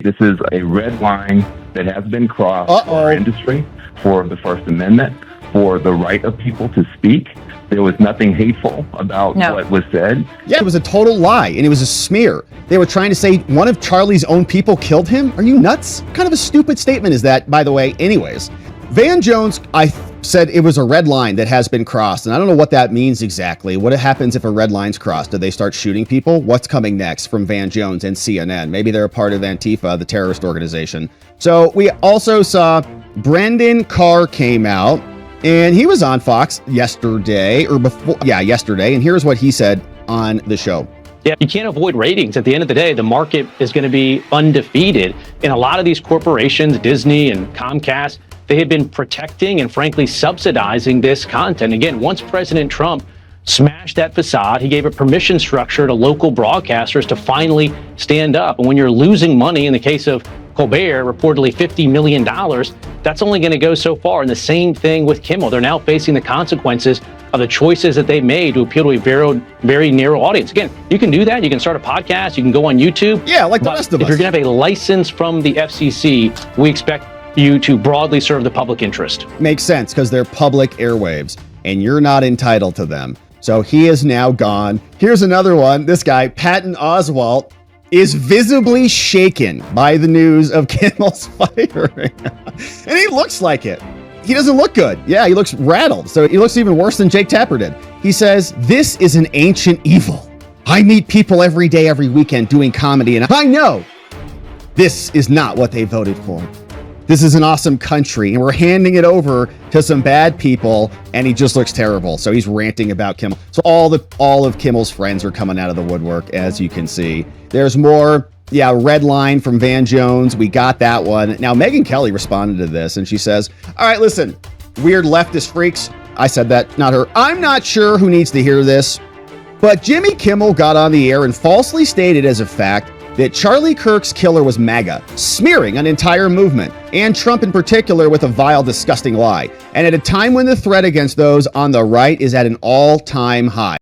This is a red line that has been crossed for our industry, for the First Amendment, for the right of people to speak. There was nothing hateful about what was said. Yeah, it was a total lie, and it was a smear. They were trying to say one of Charlie's own people killed him? Are you nuts? What kind of a stupid statement is that, by the way, anyways? Van Jones, I said it was a red line that has been crossed, and I don't know what that means exactly. What happens if a red line's crossed? Do they start shooting people? What's coming next from Van Jones and CNN? Maybe they're a part of Antifa, the terrorist organization. So we also saw Brendan Carr came out, and he was on Fox yesterday, and here's what he said on the show. Yeah, you can't avoid ratings. At the end of the day, the market is going to be undefeated. And a lot of these corporations, Disney and Comcast, they have been protecting and frankly subsidizing this content. Again, once President Trump smashed that facade, he gave a permission structure to local broadcasters to finally stand up. And when you're losing money, in the case of Colbert, reportedly $50 million, that's only going to go so far. And the same thing with Kimmel. They're now facing the consequences of the choices that they made to appeal to a very, very narrow audience. Again, you can do that. You can start a podcast. You can go on YouTube. Yeah, like the rest of us. If you're going to have a license from the FCC, we expect you to broadly serve the public interest. Makes sense, because they're public airwaves, and you're not entitled to them. So he is now gone. Here's another one. This guy, Patton Oswalt, is visibly shaken by the news of Kimmel's firing. And he looks like it. He doesn't look good. Yeah, he looks rattled. So he looks even worse than Jake Tapper did. He says, "This is an ancient evil. I meet people every day, every weekend doing comedy, and I know this is not what they voted for. This is an awesome country, and we're handing it over to some bad people," and he just looks terrible. So he's ranting about Kimmel. So all of Kimmel's friends are coming out of the woodwork, as you can see. There's more, red line from Van Jones. We got that one. Now, Megyn Kelly responded to this, and she says, "All right, listen, weird leftist freaks." I said that, not her. "I'm not sure who needs to hear this, but Jimmy Kimmel got on the air and falsely stated as a fact that Charlie Kirk's killer was MAGA, smearing an entire movement, and Trump in particular, with a vile, disgusting lie. And at a time when the threat against those on the right is at an all-time high."